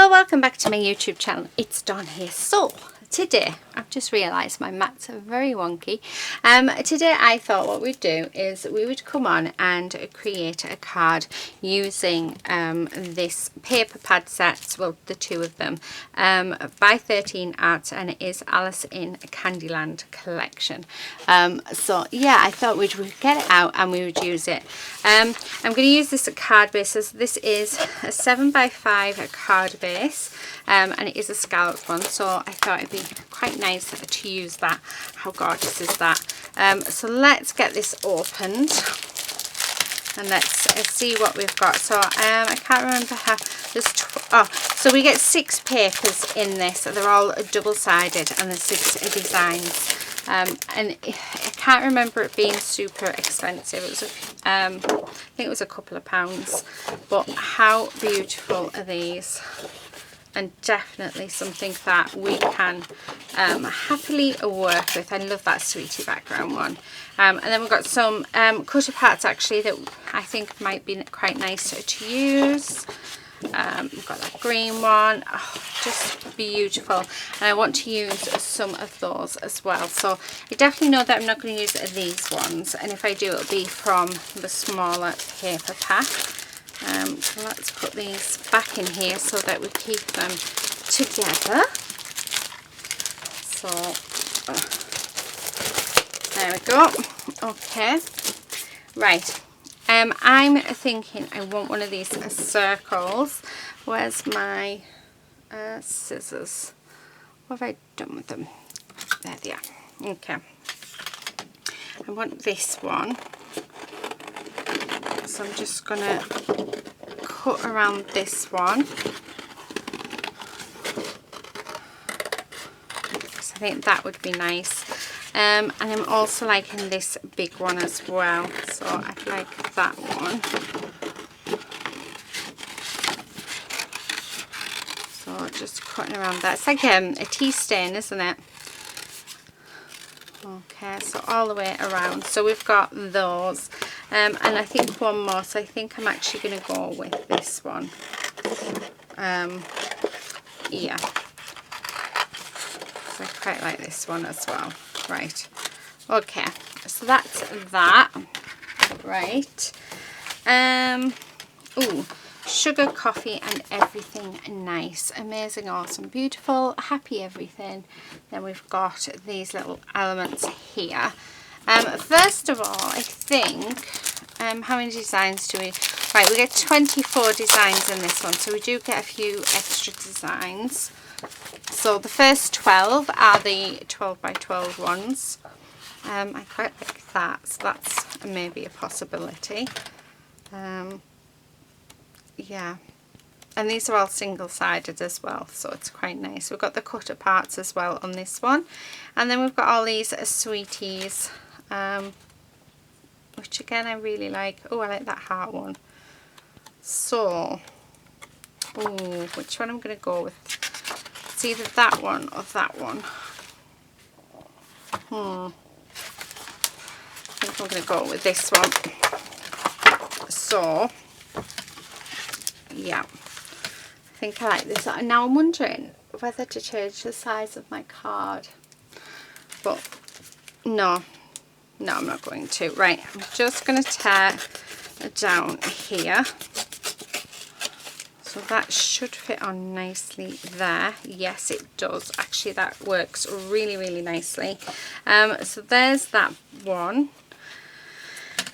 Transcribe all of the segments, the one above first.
Hello, welcome back to my YouTube channel. It's Dawn here. So today I've just realised my mats are very wonky. Today I thought what we'd do is we would come on and create a card using this paper pad set, well the two of them, by 13 Arts, and it is Alice in Candyland collection. So yeah, I thought we'd get it out and we would use it. I'm going to use this card base. This is a 7x5 card base, and it is a scalloped one, so I thought it'd be quite nice to use that. How gorgeous is that? So let's get this opened and let's see what we've got. So I can't remember how there's so we get 6 papers in this. They're all double-sided and there's 6 designs. And I can't remember it being super expensive. It was I think it was a couple of pounds, but how beautiful are these? And definitely something that we can happily work with. I love that sweetie background one. And then we've got some cutter parts actually that I think might be quite nice to use. We've got that green one, just beautiful, and I want to use some of those as well. So I definitely know that I'm not going to use these ones, and if I do, it'll be from the smaller paper pack. So let's put these back in here so that we keep them together. So there we go. Okay, right. I'm thinking I want one of these circles. Where's my scissors? What have I done with them? There they are. Okay. I want this one. So I'm just going to cut around this one. Because I think that would be nice. And I'm also liking this big one as well, so I like that one. So just cutting around that. It's like a tea stain, isn't it? Okay, so all the way around. So we've got those, and I think one more. So I think I'm actually going to go with this one. Yeah. So I quite like this one as well. Right, okay, so that's that. Right, ooh, sugar, coffee and everything nice, amazing, awesome, beautiful, happy everything. Then we've got these little elements here. First of all, I think, how many designs do we, right, we get 24 designs in this one, so we do get a few extra designs. So the first 12 are the 12x12 ones. I quite like that, so that's maybe a possibility. Yeah, and these are all single-sided as well, so it's quite nice. We've got the cutter parts as well on this one, and then we've got all these sweeties, which again I really like. Oh, I like that heart one. So, oh, which one I'm going to go with? It's either that one or that one. I think I'm going to go with this one. So, yeah, I think I like this. Now I'm wondering whether to change the size of my card. But no, I'm not going to. Right, I'm just going to tear it down here. So that should fit on nicely there. Yes, it does. Actually, that works really, really nicely. So there's that one.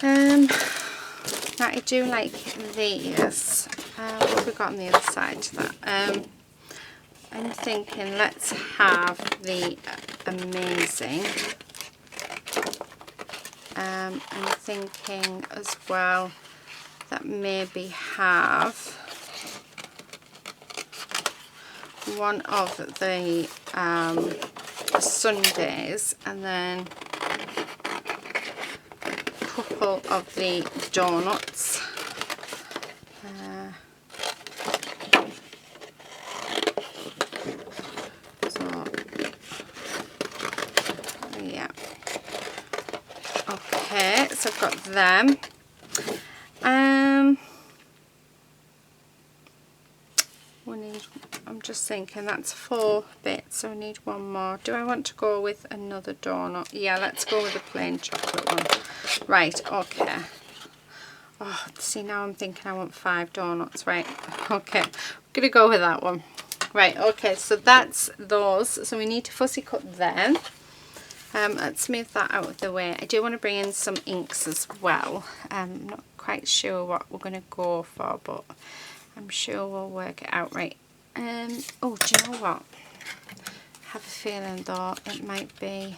Now I do like these. What have we got on the other side to that? I'm thinking let's have the amazing. I'm thinking as well that maybe have one of the sundaes and then a couple of the donuts. So yeah, okay, so I've got them. We need I'm just thinking that's 4 bits, so I need one more. Do I want to go with another donut? Yeah, let's go with the plain chocolate one. Right, okay. Oh, see, now I'm thinking I want 5 donuts. Right, okay. I'm going to go with that one. Right, okay, so that's those. So we need to fussy cut them. Let's move that out of the way. I do want to bring in some inks as well. I'm not quite sure what we're going to go for, but I'm sure we'll work it out. Right. Oh, do you know what? I have a feeling though it might be,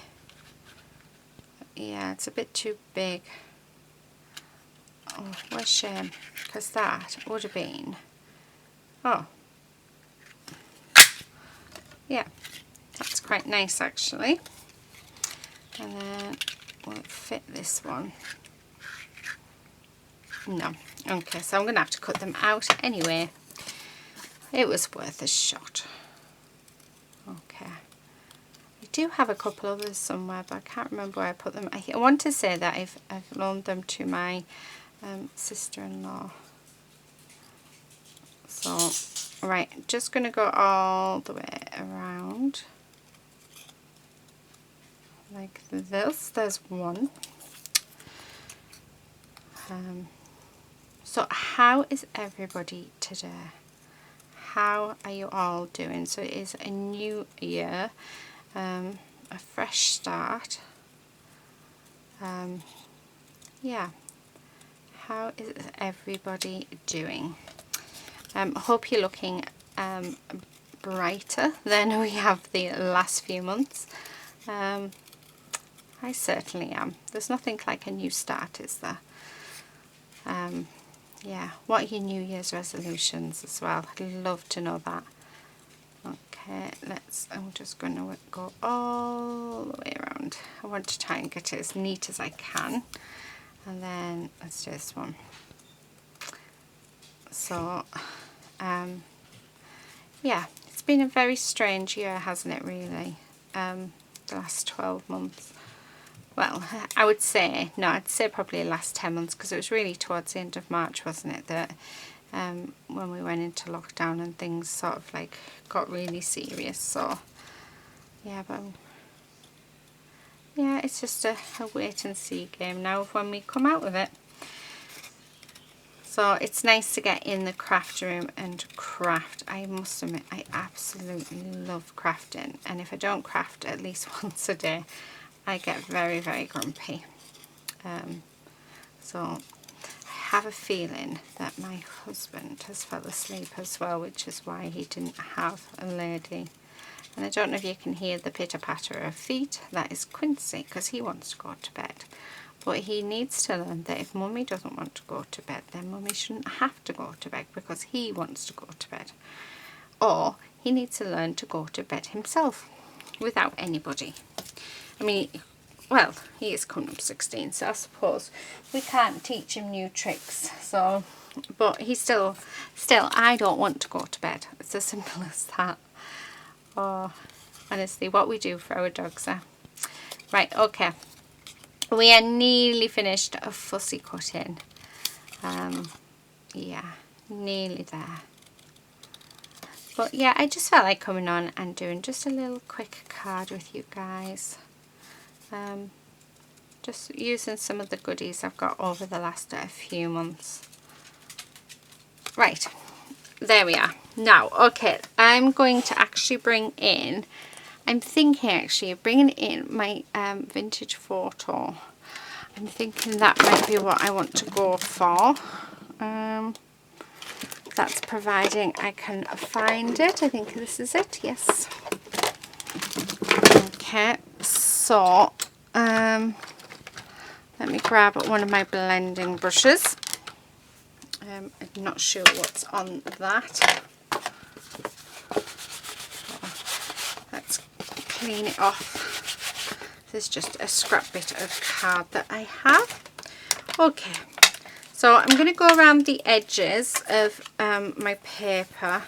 yeah, it's a bit too big. Oh, what a shame, because that would have been, oh, yeah, that's quite nice actually. And then will it fit this one? No. Okay, so I'm going to have to cut them out anyway. It was worth a shot. Okay. I do have a couple others somewhere, but I can't remember where I put them. I want to say that I've loaned them to my sister-in-law. So, right, just going to go all the way around. Like this. There's one. So how is everybody today? How are you all doing? So it is a new year, a fresh start. Yeah, how is everybody doing? I hope you're looking brighter than we have the last few months. I certainly am. There's nothing like a new start, is there? Yeah, what are your New Year's resolutions as well? I'd love to know that. Okay, I'm just going to go all the way around. I want to try and get it as neat as I can. And then let's do this one. So, yeah, it's been a very strange year, hasn't it, really? The last 12 months. Well, I would say, no, I'd say probably the last 10 months, because it was really towards the end of March, wasn't it, that when we went into lockdown and things sort of like got really serious. So, yeah, but yeah, it's just a wait and see game now of when we come out of it. So it's nice to get in the craft room and craft. I must admit, I absolutely love crafting, and if I don't craft at least once a day, I get very, very grumpy. So I have a feeling that my husband has fell asleep as well, which is why he didn't have a lady. And I don't know if you can hear the pitter-patter of feet. That is Quincy, because he wants to go to bed. But he needs to learn that if Mummy doesn't want to go to bed, then Mummy shouldn't have to go to bed because he wants to go to bed. Or he needs to learn to go to bed himself without anybody. I mean, well, he is coming up 16, so I suppose we can't teach him new tricks. So, but he's still, I don't want to go to bed. It's as simple as that. Oh, honestly, what we do for our dogs are. Right, okay. We are nearly finished a fussy cutting. Yeah, nearly there. But yeah, I just felt like coming on and doing just a little quick card with you guys. Just using some of the goodies I've got over the last few months. Right, there we are. Now, okay, I'm going to actually bring in, I'm thinking actually of bringing in my vintage photo. I'm thinking that might be what I want to go for. That's providing I can find it. I think this is it, yes. Okay, so let me grab one of my blending brushes. I'm not sure what's on that. Let's clean it off. This is just a scrap bit of card that I have. Okay, so I'm going to go around the edges of my paper,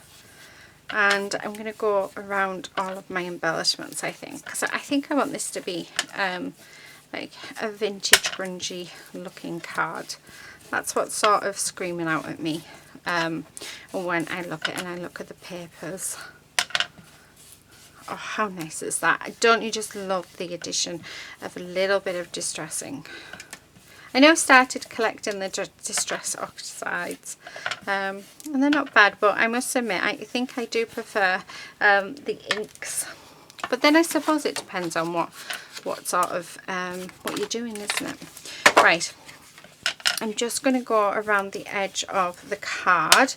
and I'm going to go around all of my embellishments, I think, because I think I want this to be like a vintage grungy looking card. That's what's sort of screaming out at me when I look at the papers. Oh, how nice is that? Don't you just love the addition of a little bit of distressing? I know I started collecting the Distress oxides, and they're not bad, but I must admit I think I do prefer the inks. But then I suppose it depends on what sort of what you're doing, isn't it? Right, I'm just going to go around the edge of the card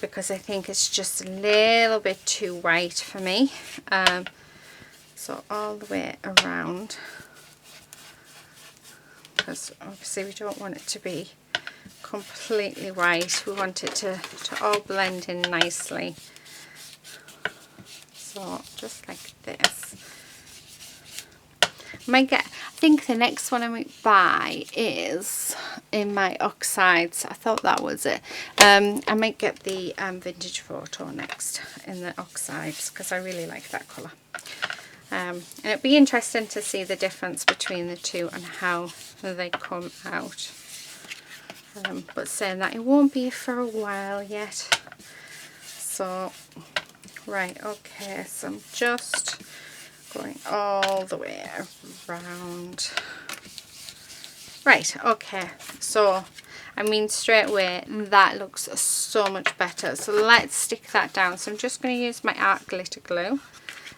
because I think it's just a little bit too white for me. So all the way around, because obviously we don't want it to be completely white. We want it to all blend in nicely. So just like this. I think the next one I might buy is in my oxides. I thought that was it. I might get the Vintage Photo next in the oxides because I really like that colour. And it'd be interesting to see the difference between the two and how they come out. But saying that, it won't be for a while yet. So, right, okay, so I'm just going all the way around. Right, okay, so I mean straight away that looks so much better. So let's stick that down. So I'm just going to use my art glitter glue.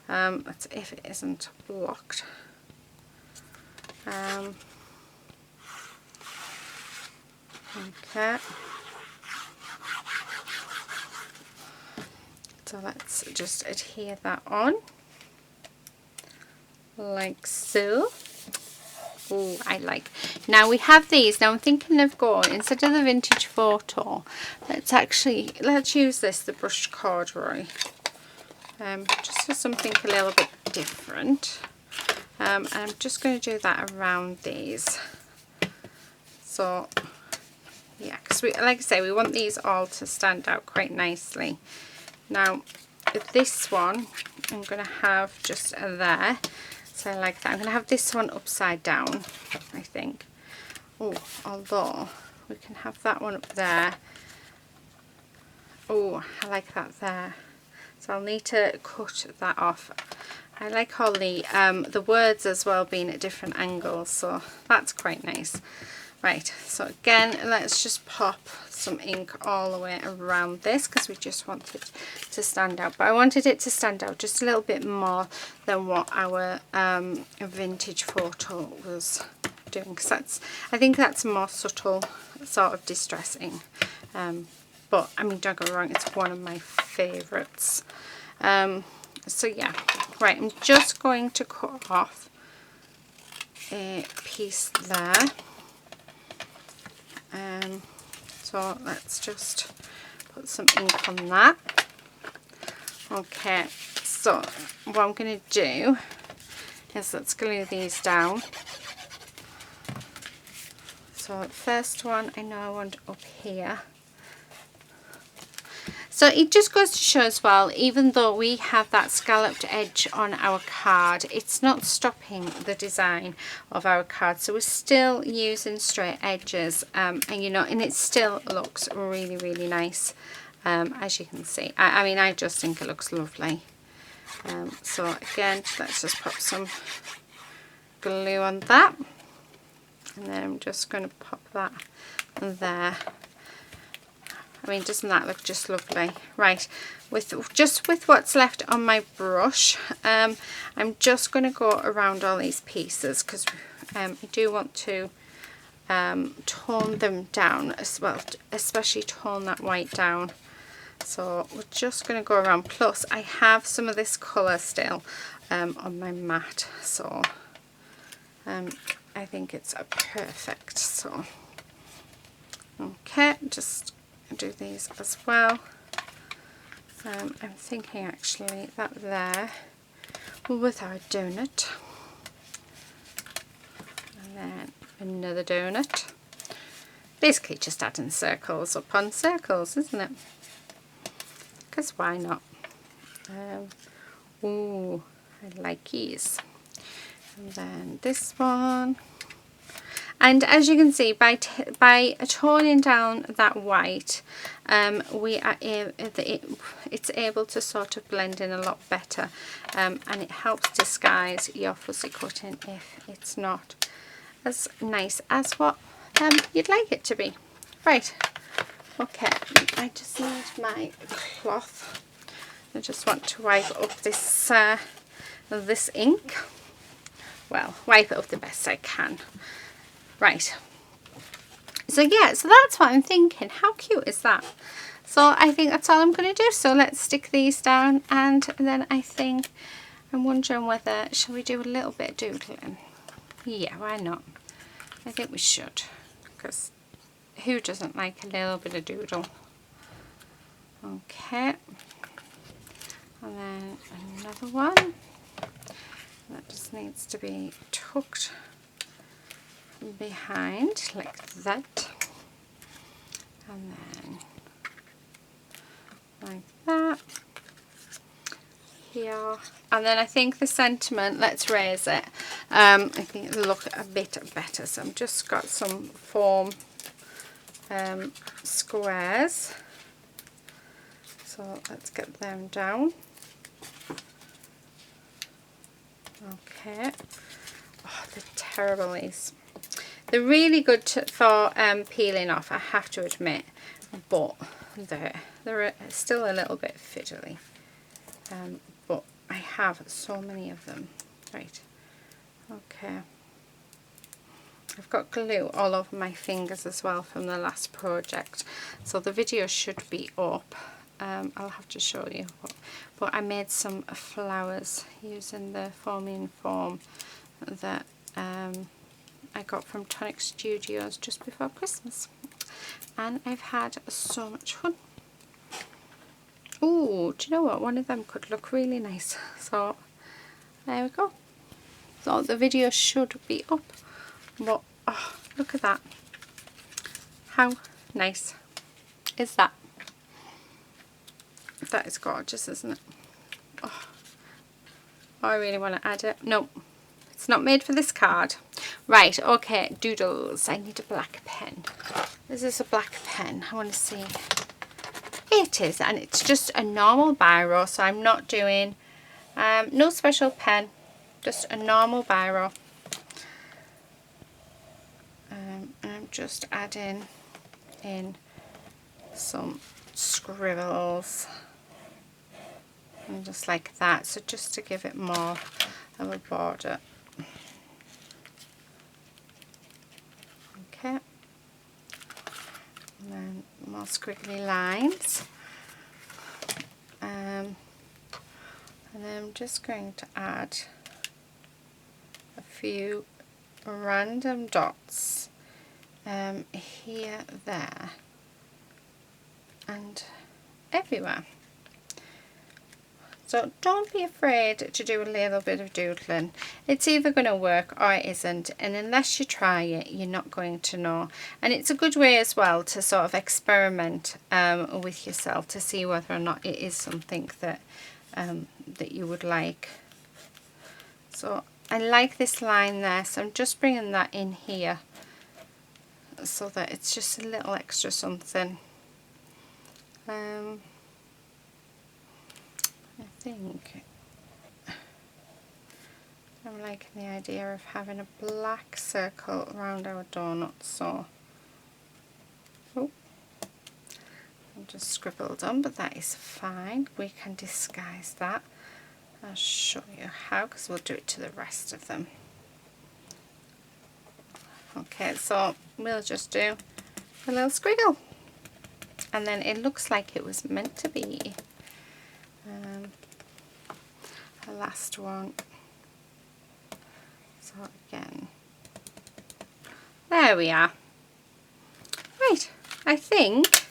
Let's see if it isn't blocked. Okay. So let's just adhere that on. Like so. Oh, I like. Now we have these. Now I'm thinking of going, instead of the Vintage Photo, let's use this, the brushed corduroy. Just for something a little bit different. And I'm just going to do that around these. So yeah, because like I say, we want these all to stand out quite nicely. Now with this one, I'm going to have just there. So I like that. I'm going to have this one upside down, I think. Oh, although we can have that one up there. Oh, I like that there. So I'll need to cut that off. I like all the words as well being at different angles, so that's quite nice. Right, so again, let's just pop some ink all the way around this because we just want it to stand out. But I wanted it to stand out just a little bit more than what our Vintage Photo was doing, because I think that's more subtle sort of distressing. But I mean, don't get me wrong, it's one of my favourites. So yeah, right, I'm just going to cut off a piece there. So let's just put some ink on that. Okay, so what I'm going to do is let's glue these down. So first one, I know I want up here. So it just goes to show as well, even though we have that scalloped edge on our card, it's not stopping the design of our card. So we're still using straight edges, and and it still looks really, really nice, as you can see. I mean, I just think it looks lovely. So again, let's just pop some glue on that, and then I'm just going to pop that there. I mean, doesn't that look just lovely? Right, with what's left on my brush, I'm just going to go around all these pieces because I do want to tone them down as well, especially tone that white down. So we're just going to go around. Plus, I have some of this colour still on my mat, so I think it's perfect. So okay, just do these as well. I'm thinking actually that there with our donut, and then another donut. Basically just adding circles upon circles, isn't it? Because why not? Ooh, I like these. And then this one. And as you can see, by toning down that white, it's able to sort of blend in a lot better, and it helps disguise your fussy cutting if it's not as nice as what you'd like it to be. Right, okay, I just need my cloth. I just want to wipe up this this ink. Well, wipe it up the best I can. Right, so yeah, so that's what I'm thinking. How cute is that? So I think that's all I'm going to do. So let's stick these down, and then I think I'm wondering whether, shall we do a little bit of doodling? Yeah, why not? I think we should, because who doesn't like a little bit of doodle? Okay, and then another one that just needs to be tucked behind like that, and then like that here, and then I think the sentiment, let's raise it, I think it'll look a bit better. So I've just got some foam squares, so let's get them down. Okay, oh, they're terrible, these. They're really good for peeling off, I have to admit, but they're still a little bit fiddly. But I have so many of them. Right, okay. I've got glue all over my fingers as well from the last project, so the video should be up. I'll have to show you, but I made some flowers using the foaming foam that I got from Tonic Studios just before Christmas, and I've had so much fun. Oh, do you know what? One of them could look really nice. So there we go. So the video should be up. But oh, look at that. How nice is that? That is gorgeous, isn't it? Oh, I really want to add it. Nope. It's not made for this card. Right, okay, doodles. I need a black pen. Is this a black pen? I want to see. It is, and it's just a normal biro, so I'm not doing no special pen, just a normal biro. I'm just adding in some scribbles, and just like that, so just to give it more of a border. Okay, and then more squiggly lines, and then I'm just going to add a few random dots here, there, and everywhere. So don't be afraid to do a little bit of doodling. It's either going to work or it isn't, and unless you try it, you're not going to know. And it's a good way as well to sort of experiment with yourself to see whether or not it is something that that you would like. So I like this line there, so I'm just bringing that in here so that it's just a little extra something. I think I'm liking the idea of having a black circle around our donut, so oh, I'm just scribbled on, but that is fine. We can disguise that. I'll show you how, because we'll do it to the rest of them. Okay, so we'll just do a little squiggle, and then it looks like it was meant to be. The last one. So again, there we are. Right, I think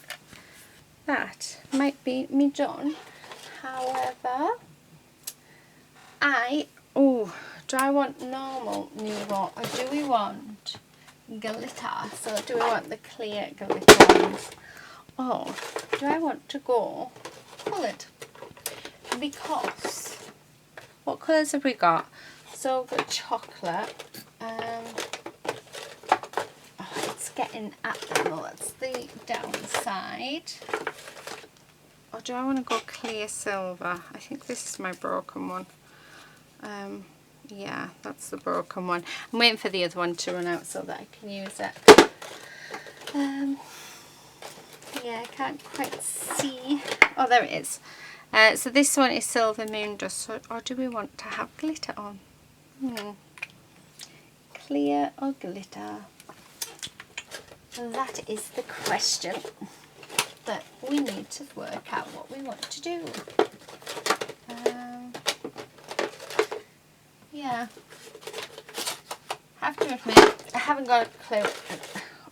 that might be me done. However, do I want normal Nuvo, or do we want glitter? So do we want the clear glitter ones, or do I want to go coloured? Because what colours have we got? So we've got chocolate, getting at them. Well, that's the downside. Or do I want to go clear silver? I think this is my broken one. Yeah, that's the broken one. I'm waiting for the other one to run out so that I can use it. Yeah, I can't quite see. Oh, there it is. So this one is Silver Moon Dust. So, or do we want to have glitter on? Clear or glitter? That is the question that we need to work out what we want to do. Yeah, I have to admit I haven't got a clue.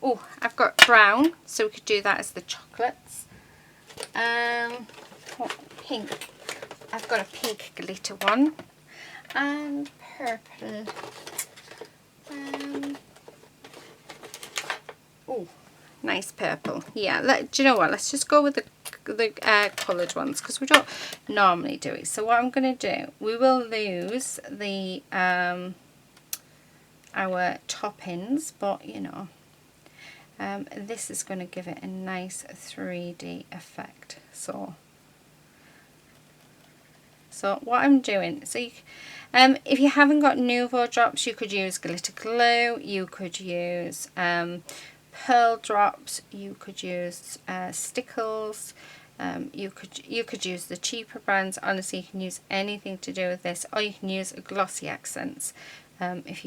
Oh, I've got brown, so we could do that as the chocolates. What, pink. I've got a pink glitter one, and purple. Oh, nice purple. Yeah, do you know what? Let's just go with the coloured ones because we don't normally do it. So what I'm going to do, we will lose the our toppings, but you know, this is going to give it a nice 3D effect. So what I'm doing, so you, if you haven't got Nuvo drops, you could use glitter glue, you could use pearl drops, you could use stickles, you could use the cheaper brands. Honestly, you can use anything to do with this, or you can use glossy accents if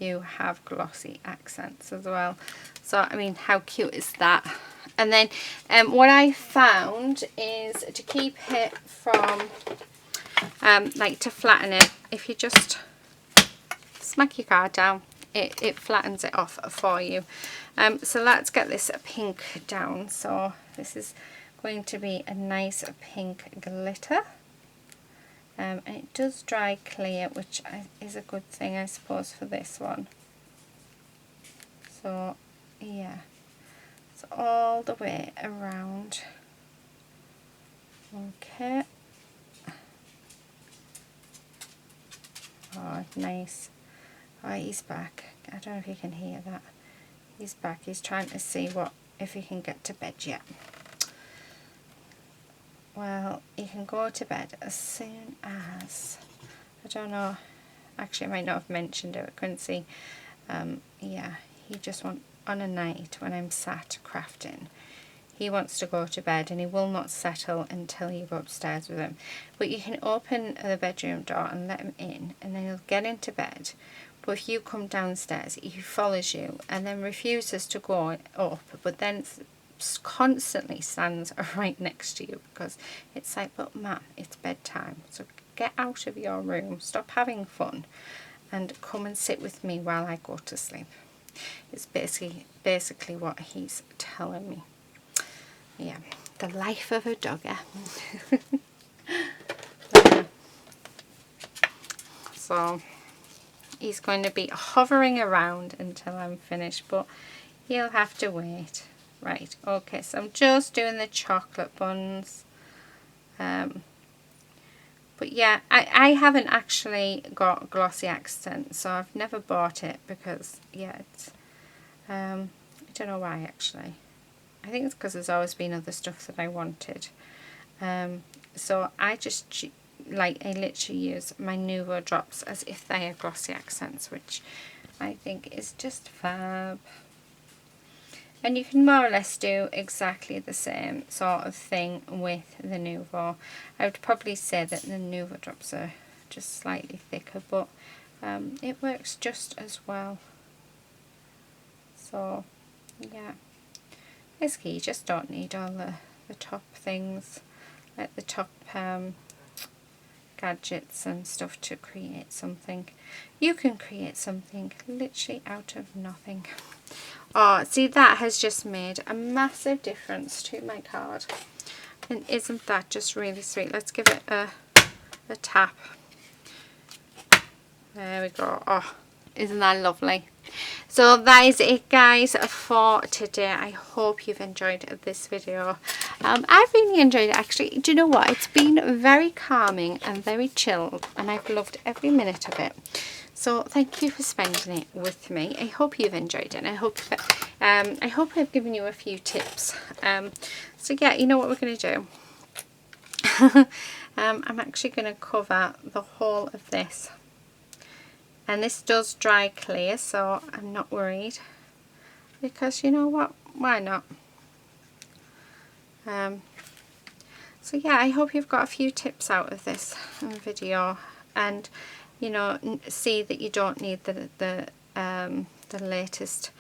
you have glossy accents as well. So I mean, how cute is that? And then what I found is to keep it from like to flatten it, if you just smack your card down, it flattens it off for you. So let's get this pink down. So this is going to be a nice pink glitter, and it does dry clear, which is a good thing, I suppose, for this one. So yeah, it's all the way around. Okay. Oh, nice. Oh, he's back. I don't know if you can hear that. He's back. He's trying to see if he can get to bed yet. Well, he can go to bed as soon as, I don't know, actually I might not have mentioned it, I couldn't see. Yeah, he just wants, on a night when I'm sat crafting, he wants to go to bed and he will not settle until you go upstairs with him. But you can open the bedroom door and let him in, and then he'll get into bed. But if you come downstairs, he follows you and then refuses to go up, but then constantly stands right next to you because it's like, but Mum, it's bedtime, so get out of your room, stop having fun, and come and sit with me while I go to sleep. It's basically what he's telling me. Yeah, the life of a dogger. So he's going to be hovering around until I'm finished, but he'll have to wait. Right, okay, so I'm just doing the chocolate buns. But yeah, I haven't actually got glossy accent, so I've never bought it because, yeah, it's, I don't know why actually. I think it's because there's always been other stuff that I wanted. So I just, I literally use my Nuvo drops as if they are glossy accents, which I think is just fab. And you can more or less do exactly the same sort of thing with the Nuvo. I would probably say that the Nuvo drops are just slightly thicker, but it works just as well. So yeah, basically you just don't need all the top things, like the top gadgets and stuff to create something. You can create something literally out of nothing. Oh, see, that has just made a massive difference to my card. And isn't that just really sweet? Let's give it a tap. There we go. Oh, isn't that lovely? So that is it, guys, for today. I hope you've enjoyed this video. I've really enjoyed it actually. Do you know what? It's been very calming and very chilled, and I've loved every minute of it. So thank you for spending it with me. I hope you've enjoyed it, and I hope I've given you a few tips. So yeah, you know what we're going to do? I'm actually going to cover the whole of this, and this does dry clear, so I'm not worried, because you know what, why not? So yeah, I hope you've got a few tips out of this video, and you know, see that you don't need the latest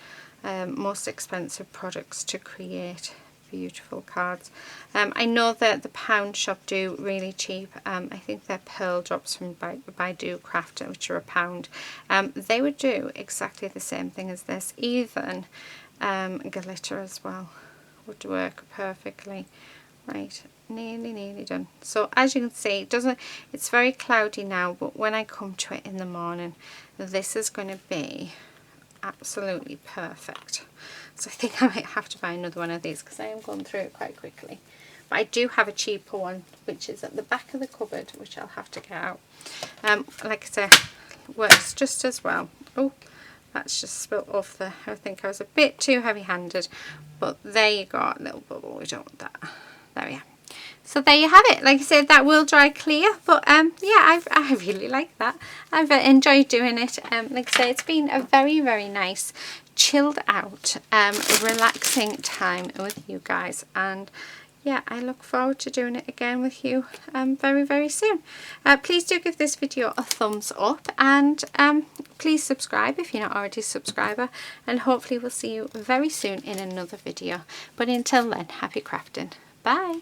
most expensive products to create beautiful cards. I know that the Pound Shop do really cheap. I think they're pearl drops from Baidu Craft, which are £1. They would do exactly the same thing as this. Even glitter as well would work perfectly. Right, nearly done. So as you can see, it's very cloudy now, but when I come to it in the morning, this is going to be absolutely perfect. So I think I might have to buy another one of these, because I am going through it quite quickly. But I do have a cheaper one, which is at the back of the cupboard, which I'll have to get out. Like I say, works just as well. Oh, that's just spilt off there. I think I was a bit too heavy-handed, but there you go, a little bubble. We don't want that. There we are. So there you have it. Like I said, that will dry clear, but yeah, I really like that. I've enjoyed doing it. Like I say, it's been a very nice, chilled out, relaxing time with you guys, and yeah, I look forward to doing it again with you very soon. Please do give this video a thumbs up, and please subscribe if you're not already a subscriber, and hopefully we'll see you very soon in another video. But until then, happy crafting. Bye.